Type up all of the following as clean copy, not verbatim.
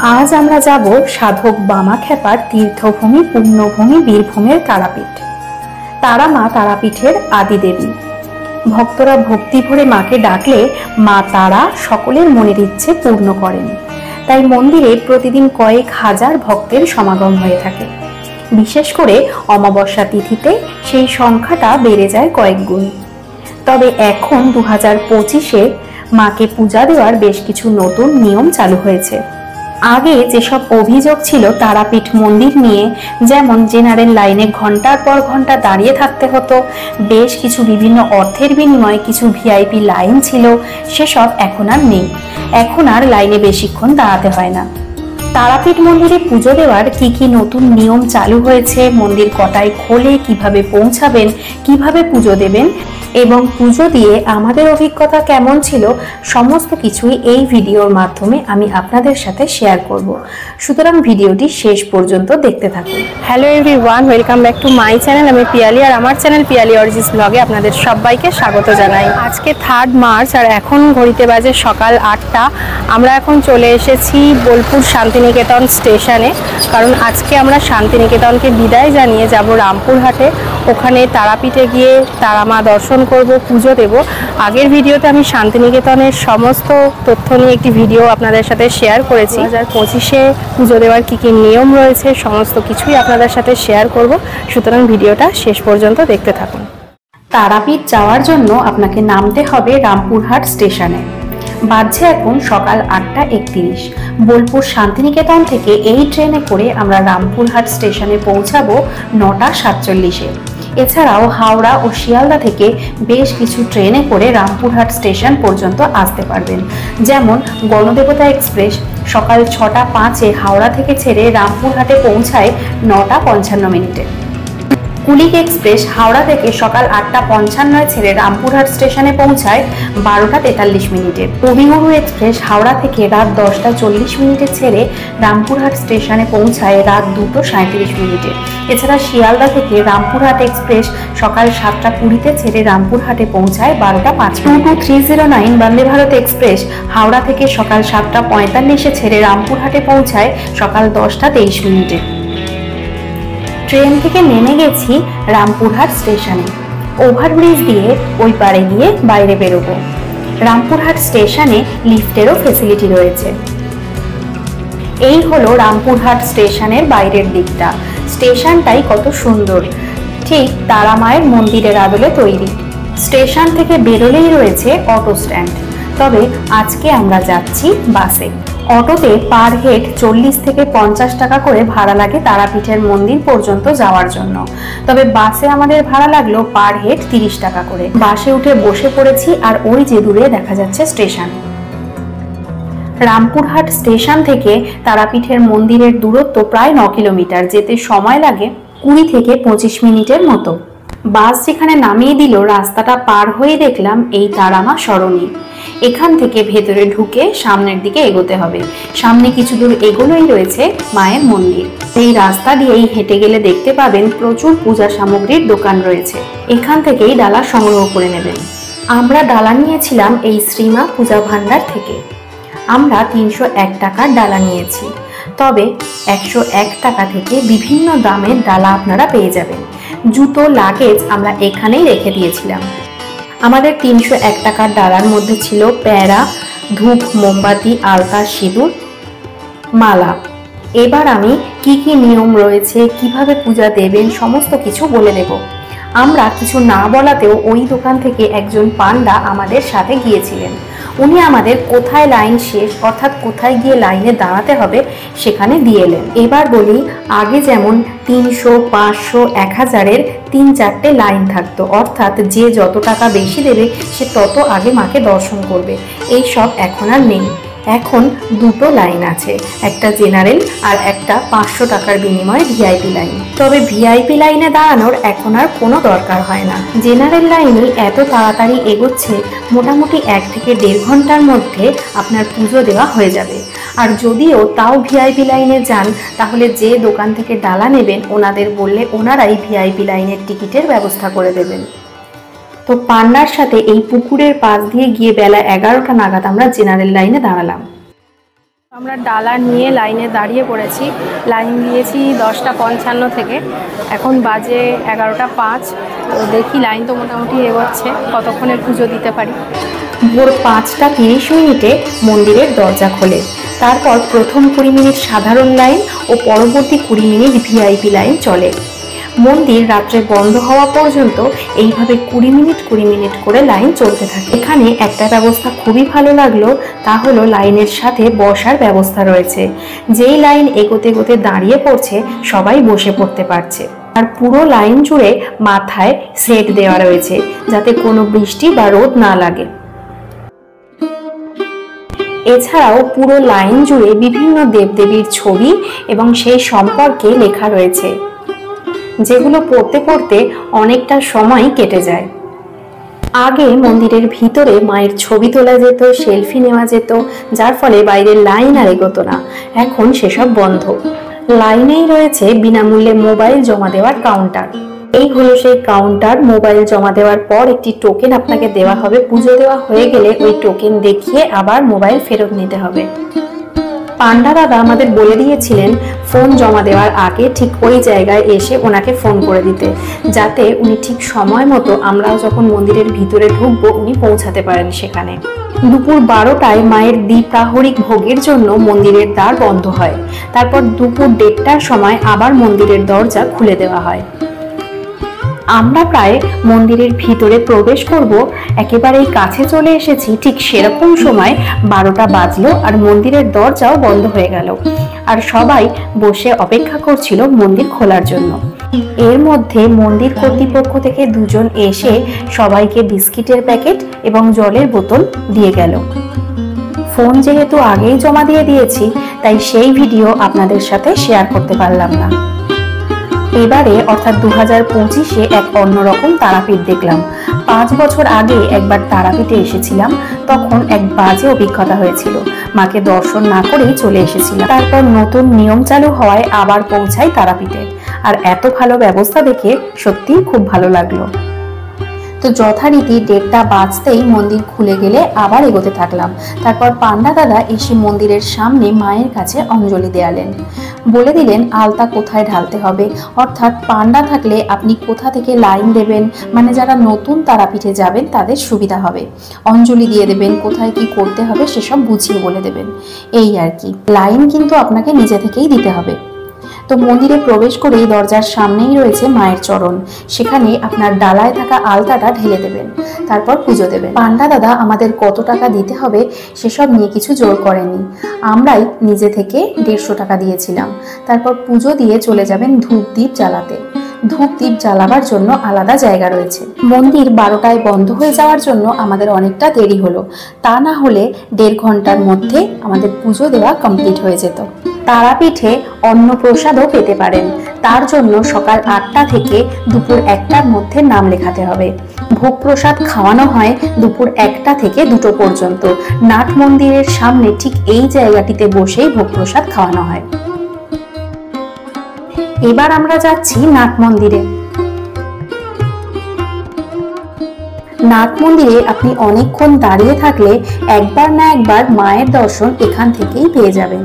আজ আমরা যাব সাধক বামাখ্যাপার তীর্থভূমি পুণ্যভূমি বীরভূমের তারাপীঠ। তারা মা তারাপীঠের আদিদেবী। ভক্তরা ভক্তি ভরে মাকে ডাকলে মা তারা সকলের মনের ইচ্ছে পূর্ণ করেন। তাই মন্দিরে প্রতিদিন কয়েক হাজার ভক্তের সমাগম হয়ে থাকে। বিশেষ করে অমাবস্যা তিথিতে সেই সংখ্যাটা বেড়ে যায় কয়েক গুণ। তবে এখন 2025-এ মাকে পূজা দেওয়ার বেশ কিছু নতুন নিয়ম চালু হয়েছে। আগে যেসব অভিযোগ ছিল তারাপীঠ মন্দির নিয়ে, যেমন জেনারেল লাইনে ঘন্টার পর ঘন্টা দাঁড়িয়ে থাকতে হতো, বেশ কিছু বিভিন্ন অর্থের বিনিময়ে কিছু ভিআইপি লাইন ছিল, সেসব এখন আর নেই। এখন আর লাইনে বেশিক্ষণ দাঁড়াতে হয় না। তারাপীঠ মন্দিরে পুজো দেওয়ার কি নতুন নিয়ম চালু হয়েছে, মন্দির কটায় খোলে, কিভাবে পৌঁছাবেন, কিভাবে পুজো দেবেন এবং পুজো দিয়ে আমাদের অভিজ্ঞতা কেমন ছিল, সমস্ত কিছুই এই ভিডিওর মাধ্যমে আমি আপনাদের সাথে শেয়ার করব। সুতরাং ভিডিওটি শেষ পর্যন্ত দেখতে থাকুন। Hello everyone, welcome back to my channel. আমি পিয়ালি আর আমার চ্যানেল পিয়ালি অরিজিনস ব্লগে আপনাদের সবাইকে স্বাগত জানাই। আজকে 3 মার্চ আর এখন ঘড়িতে বাজে সকাল 8টা। আমরা এখন চলে এসেছি বোলপুর শান্তিনিকেতন স্টেশনে, কারণ আজকে আমরা শান্তিনিকেতনকে বিদায় জানিয়ে যাব রামপুরহাটে। ওখানে তারাপীঠে গিয়ে তারামা দর্শন করব, পুজো দেব। আগের ভিডিওতে আমি শান্তিনিকেতনের সমস্ত তথ্য নিয়ে একটি ভিডিও আপনাদের সাথে শেয়ার করেছি। 2025-এ পুজো দেওয়ার কি নিয়ম রয়েছে সমস্ত কিছুই আপনাদের সাথে শেয়ার করব। সুতরাং ভিডিওটা শেষ পর্যন্ত দেখতে থাকুন। তারাপীঠ যাওয়ার জন্য আপনাকে নামতে হবে রামপুরহাট স্টেশনে। বাজছে এখন সকাল 8:31। বোলপুর শান্তিনিকেতন থেকে এই ট্রেনে করে আমরা রামপুরহাট স্টেশনে পৌঁছাবো 9:47-এ। এছাড়াও হাওড়া ও শিয়ালদা থেকে বেশ কিছু ট্রেনে করে রামপুরহাট স্টেশন পর্যন্ত আসতে পারবেন। যেমন গণদেবতা এক্সপ্রেস সকাল 6:05-এ হাওড়া থেকে ছেড়ে রামপুরহাটে পৌঁছায় 9:55। কুলিক এক্সপ্রেস হাওড়া থেকে সকাল 8:55-এ ছেড়ে রামপুরহাট স্টেশনে পৌঁছায় 12:43। কবিগুরু এক্সপ্রেস হাওড়া থেকে রাত 10:40 ছেড়ে রামপুরহাট স্টেশনে পৌঁছায় রাত 2:37। এছাড়া শিয়ালদা থেকে রামপুরহাট এক্সপ্রেস সকাল 7:20 ছেড়ে রামপুরহাটে পৌঁছায় 12:05। 22309 বন্দে ভারত এক্সপ্রেস হাওড়া থেকে সকাল 7:45 ছেড়ে রামপুরহাটে পৌঁছায় সকাল 10:23। ট্রেন থেকে নেমে গেছি রামপুরহাট স্টেশনে। ওভারব্রিজ দিয়ে ওই পারে গিয়ে বাইরে বেরোবো। রামপুরহাট স্টেশনে লিফটেরও ফেসিলিটি রয়েছে। এই হলো রামপুরহাট স্টেশনের বাইরের দিকটা। স্টেশনটাই কত সুন্দর, ঠিক তারা মায়ের মন্দিরের আদলে তৈরি। স্টেশন থেকে বেরোলেই রয়েছে অটো স্ট্যান্ড। তবে আজকে আমরা যাচ্ছি বাসে। অটোতে পার হেড 40 থেকে 50 টাকা করে ভাড়া লাগে তারাপীঠের মন্দির পর্যন্ত যাওয়ার জন্য। তবে বাসে আমাদের ভাড়া লাগলো পার হেড 30 টাকা করে। বাসে উঠে বসে পড়েছি আর ওই যে দূরে দেখা যাচ্ছে স্টেশন। রামপুরহাট স্টেশন থেকে তারাপীঠের মন্দিরের দূরত্ব প্রায় 9 কিলোমিটার। যেতে সময় লাগে 20 থেকে 25 মিনিটের মতো। বাস যেখানে নামিয়ে দিল, রাস্তাটা পার হয়ে দেখলাম এই তারামা সরণি। এখান থেকে ভেতরে ঢুকে সামনের দিকে এগোতে হবে। সামনে কিছু দূর এগোলেই রয়েছে মায়ের মন্দির। এই রাস্তা দিয়েই হেঁটে গেলে দেখতে পাবেন প্রচুর পূজা সামগ্রীর দোকান রয়েছে। এখান থেকেই ডালা সংগ্রহ করে নেবেন। আমরা ডালা নিয়েছিলাম এই শ্রীমা পূজা ভান্ডার থেকে। আমরা 301 টাকার ডালা নিয়েছি। তবে 101 টাকা থেকে বিভিন্ন দামের ডালা আপনারা পেয়ে যাবেন। জুতো, লাগেজ আমরা এখানেই রেখে দিয়েছিলাম। আমাদের 301 টাকার ডালার মধ্যে ছিল প্যারা, ধূপ, মোমবাতি, আলতা, সিঁদুর, মালা। এবার আমি কি নিয়ম রয়েছে, কিভাবে পূজা দেবেন সমস্ত কিছু বলে দেব। আমরা কিছু না বলাতেও ওই দোকান থেকে একজন পান্ডা আমাদের সাথে গিয়েছিলেন। উনি আমাদের কোথায় লাইন শেষ, অর্থাৎ কোথায় গিয়ে লাইনে দাঁড়াতে হবে সেখানে দিয়ে এলেন। এবার বলি, আগে যেমন 300, 500, 1000-এর 3-4টে লাইন থাকতো, অর্থাৎ যে যত টাকা বেশি দেবে সে তত আগে মাকে দর্শন করবে। এই সব এখন আর নেই। এখন 2টো লাইন আছে, একটা জেনারেল আর একটা 500 টাকার বিনিময়ে ভিআইপি লাইন। তবে ভিআইপি লাইনে দাঁড়ানোর এখন আর কোনো দরকার হয় না। জেনারেল লাইনে এত তাড়াতাড়ি এগোচ্ছে, মোটামুটি 1 থেকে 1.5 ঘন্টার মধ্যে আপনার পুজো দেওয়া হয়ে যাবে। আর যদিও তাও ভিআইপি লাইনে যান, তাহলে যে দোকান থেকে ডালা নেবেন ওনাদের বললে ওনারাই ভিআইপি লাইনের টিকিটের ব্যবস্থা করে দেবেন। তো পান্ডার সাথে এই পুকুরের পাশ দিয়ে গিয়ে বেলা 11টা নাগাদ আমরা জেনারেল লাইনে দাঁড়ালাম। আমরা ডালা নিয়ে লাইনে দাঁড়িয়ে পড়েছি। লাইন দিয়েছি 10:55 থেকে, এখন বাজে 11:05। তো দেখি, লাইন তো মোটামুটি এগোচ্ছে, কতক্ষণে পুজো দিতে পারি। ভোর 5:30 মন্দিরের দরজা খোলে। তারপর প্রথম 20 মিনিট সাধারণ লাইন ও পরবর্তী 20 মিনিট ভিআইপি লাইন চলে। মন্দির রাত্রে বন্ধ হওয়া পর্যন্ত এইভাবে 20 মিনিট করে লাইন চলতে থাকে। এখানে একটা ব্যবস্থা খুবই ভালো লাগলো, তা হলো লাইনের সাথে বসার ব্যবস্থা রয়েছে। যেই লাইন এগোতে এগোতে দাঁড়িয়ে পড়ছে, সবাই বসে পড়তে পারছে। আর পুরো লাইন জুড়ে মাথায় সেট দেওয়া রয়েছে, যাতে কোনো বৃষ্টি বা রোদ না লাগে। এছাড়াও পুরো লাইন জুড়ে বিভিন্ন দেবদেবীর ছবি এবং সেই সম্পর্কে লেখা রয়েছে, যেগুলো পড়তে পড়তে অনেকটা সময় কেটে যায়। আগে মন্দিরের ভিতরে মায়ের ছবি তোলা যেত, সেলফি নেওয়া যেত, যার ফলে বাইরের লাইন আর এগোতো না। এখন সেসব বন্ধ। লাইনেই রয়েছে বিনামূল্যে মোবাইল জমা দেওয়ার কাউন্টার। এই হলো সেই কাউন্টার। মোবাইল জমা দেওয়ার পর একটি টোকেন আপনাকে দেওয়া হবে। পুজো দেওয়া হয়ে গেলে ওই টোকেন দেখিয়ে আবার মোবাইল ফেরত নিতে হবে। পান্ডা দাদা আমাদের বলে দিয়েছিলেন ফোন জমা দেওয়ার আগে ঠিক ওই জায়গায় এসে ওনাকে ফোন করে দিতে, যাতে উনি ঠিক সময় মতো আমরাও যখন মন্দিরের ভিতরে ঢুকবো উনি পৌঁছাতে পারেন সেখানে। দুপুর 12টায় মায়ের দ্বিপ্রাহরিক ভোগের জন্য মন্দিরের দ্বার বন্ধ হয়। তারপর দুপুর 1:30টার সময় আবার মন্দিরের দরজা খুলে দেওয়া হয়। আমরা প্রায় মন্দিরের ভিতরে প্রবেশ করব, একেবারেই কাছে চলে এসেছি। ঠিক সেরকম সময় 12টা বাজলো আর মন্দিরের দরজাও বন্ধ হয়ে গেল। আর সবাই বসে অপেক্ষা করছিল মন্দির খোলার জন্য। এর মধ্যে মন্দির কর্তৃপক্ষ থেকে দুজন এসে সবাইকে বিস্কিটের প্যাকেট এবং জলের বোতল দিয়ে গেল। ফোন যেহেতু আগেই জমা দিয়ে দিয়েছি, তাই সেই ভিডিও আপনাদের সাথে শেয়ার করতে পারলাম না। এবারে অর্থাৎ 2025-এ এক অন্যরকম তারাপীঠ দেখলাম। 5 বছর আগে একবার তারাপীঠে এসেছিলাম, তখন এক বাজে অভিজ্ঞতা হয়েছিল। মাকে দর্শন না করেই চলে এসেছিলাম। তারপর নতুন নিয়ম চালু হওয়ায় আবার পৌঁছাই তারাপীঠে। আর এত ভালো ব্যবস্থা দেখে সত্যিই খুব ভালো লাগলো। তো যথারীতি 1:30 বাজতেই মন্দির খুলে গেলে আবার এগোতে থাকলাম। তারপর পান্ডা দাদা এসে মন্দিরের সামনে মায়ের কাছে অঞ্জলি দেয়ালেন। বলে দিলেন আলতা কোথায় ঢালতে হবে, অর্থাৎ পান্ডা থাকলে আপনি কোথা থেকে লাইন দেবেন, মানে যারা নতুন তারাপীঠে যাবেন তাদের সুবিধা হবে। অঞ্জলি দিয়ে দেবেন, কোথায় কি করতে হবে সেসব বুঝিয়ে বলে দেবেন। এই আর কি। লাইন কিন্তু আপনাকে নিজে থেকেই দিতে হবে। তো মন্দিরে প্রবেশ করেই দরজার সামনেই রয়েছে মায়ের চরণ। সেখানে আপনার ডালায় থাকা আলতাটা ঢেলে দেবেন, তারপর পুজো দেবেন। পান্ডা দাদা আমাদের কত টাকা দিতে হবে সেসব নিয়ে কিছু জোর করেনি। আমরাই নিজে থেকে 150 টাকা দিয়েছিলাম। তারপর পুজো দিয়ে চলে যাবেন ধূপ দ্বীপ জ্বালাতে। ধূপ দ্বীপ জ্বালাবার জন্য আলাদা জায়গা রয়েছে। মন্দির 12টায় বন্ধ হয়ে যাওয়ার জন্য আমাদের অনেকটা দেরি হলো। তা না হলে 1.5 ঘন্টার মধ্যে আমাদের পুজো দেওয়া কমপ্লিট হয়ে যেত। তারাপীঠে অন্নপ্রসাদও পেতে পারেন। তার জন্য সকাল 8টা থেকে দুপুর 1টার মধ্যে নাম লেখাতে হবে। ভোগ প্রসাদ খাওয়ানো হয় দুপুর 1টা থেকে 2টো পর্যন্ত। নাট মন্দিরের সামনে ঠিক এই জায়গাটিতে বসেই ভোগ প্রসাদ খাওয়ানো হয়। এবার আমরা যাচ্ছি নাট মন্দিরে। নাট মন্দিরে আপনি অনেকক্ষণ দাঁড়িয়ে থাকলে একবার না একবার মায়ের দর্শন এখান থেকেই পেয়ে যাবেন।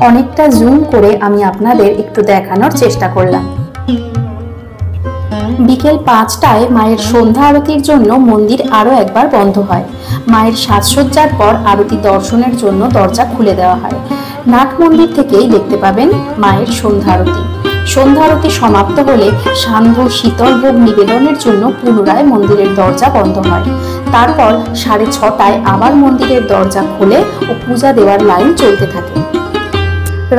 অনেকটা জুম করে আমি আপনাদের একটু দেখানোর চেষ্টা করলাম। বিকেল 5টায় মায়ের সন্ধ্যা আরতির জন্য মন্দির আরো একবার বন্ধ হয়। মায়ের সাজসজ্জার পর আরতি দর্শনের জন্য দরজা খুলে দেওয়া হয়। নাট মন্দির থেকেই দেখতে পাবেন মায়ের সন্ধ্যা আরতি। সন্ধ্যা আরতি সমাপ্ত হলে সান্ধ্য শীতল ভোগ নিবেদনের জন্য পুনরায় মন্দিরের দরজা বন্ধ হয়। তারপর 6:30টায় আবার মন্দিরের দরজা খুলে ও পূজা দেওয়ার লাইন চলতে থাকে।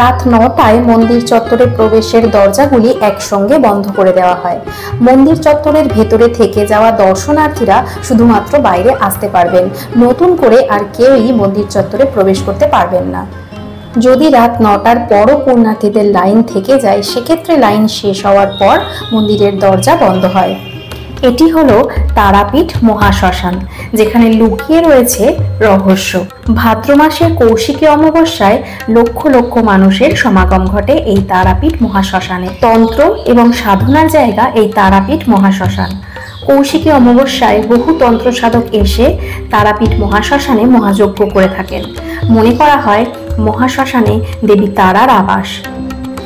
রাত 9টায় মন্দির চত্বরে প্রবেশের দরজাগুলি একসঙ্গে বন্ধ করে দেওয়া হয়। মন্দির চত্বরের ভেতরে থেকে যাওয়া দর্শনার্থীরা শুধুমাত্র বাইরে আসতে পারবেন। নতুন করে আর কেউই মন্দির চত্বরে প্রবেশ করতে পারবেন না। যদি রাত 9টার পরও পুণ্যার্থীদের লাইন থেকে যায়, সেক্ষেত্রে লাইন শেষ হওয়ার পর মন্দিরের দরজা বন্ধ হয়। এটি হলো তারাপীঠ মহাশ্মশান, যেখানে লুকিয়ে রয়েছে রহস্য। ভাদ্র মাসের কৌশিকী অমাবস্যায় লক্ষ লক্ষ মানুষের সমাগম ঘটে এই তারাপীঠ মহাশ্মশানে। তন্ত্র এবং সাধনার জায়গা এই তারাপীঠ মহাশ্মশান। কৌশিকী অমাবস্যায় বহু তন্ত্র সাধক এসে তারাপীঠ মহাশ্মশানে মহাযজ্ঞ করে থাকেন। মনে করা হয় মহাশ্মশানে দেবী তারার আবাস।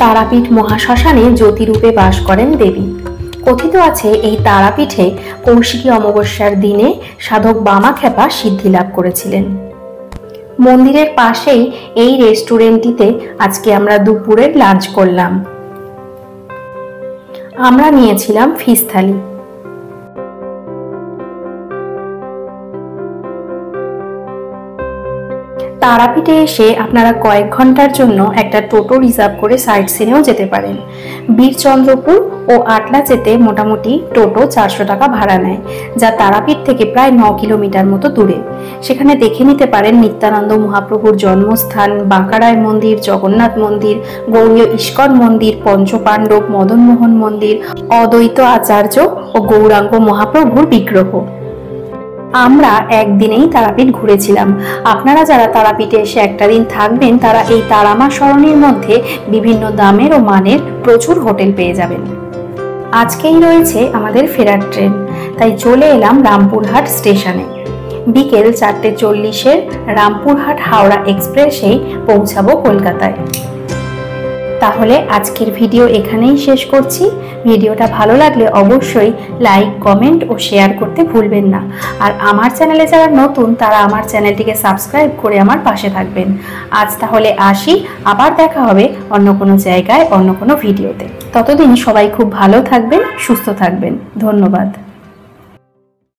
তারাপীঠ মহাশ্মশানে জ্যোতিরূপে বাস করেন দেবী। কথিত আছে এই তারাপীঠে কৌশিকী অমাবস্যার দিনে সাধক বামাখ্যাপা সিদ্ধি লাভ করেছিলেন। মন্দিরের পাশেই এই রেস্টুরেন্টটিতে আজকে আমরা দুপুরের লাঞ্চ করলাম। আমরা নিয়েছিলাম ফিশ থালি। তারাপীঠে এসে আপনারা কয়েক ঘন্টার জন্য একটা টোটো রিজার্ভ করে সাইট সিনেও যেতে পারেন। বীরচন্দ্রপুর ও আটলা যেতে মোটামুটি টোটো 400 টাকা ভাড়া নেয়, যা তারাপীঠ থেকে প্রায় 9 কিলোমিটার মতো দূরে। সেখানে দেখে নিতে পারেন নিত্যানন্দ মহাপ্রভুর জন্মস্থান, বাঁকারায় মন্দির, জগন্নাথ মন্দির, গৌড়ীয় ইস্কন মন্দির, পঞ্চপাণ্ডব, মদনমোহন মন্দির, অদ্বৈত আচার্য ও গৌরাঙ্গ মহাপ্রভুর বিগ্রহ। আমরা একদিনেই তারাপীঠ ঘুরেছিলাম। আপনারা যারা তারাপীঠে এসে একটা দিন থাকবেন তারা এই তারামা সরণির মধ্যে বিভিন্ন দামের ও মানের প্রচুর হোটেল পেয়ে যাবেন। আজকেই রয়েছে আমাদের ফেরার ট্রেন, তাই চলে এলাম রামপুরহাট স্টেশনে। বিকেল 4:40-এর রামপুরহাট হাওড়া এক্সপ্রেসেই পৌঁছাবো কলকাতায়। তাহলে আজকের ভিডিও এখানেই শেষ করছি। ভিডিওটা ভালো লাগলে অবশ্যই লাইক, কমেন্ট ও শেয়ার করতে ভুলবেন না। আর আমার চ্যানেলে যারা নতুন তারা আমার চ্যানেলটিকে সাবস্ক্রাইব করে আমার পাশে থাকবেন। আজ তাহলে আসি, আবার দেখা হবে অন্য কোনো জায়গায় অন্য কোনো ভিডিওতে। ততদিন সবাই খুব ভালো থাকবেন, সুস্থ থাকবেন। ধন্যবাদ।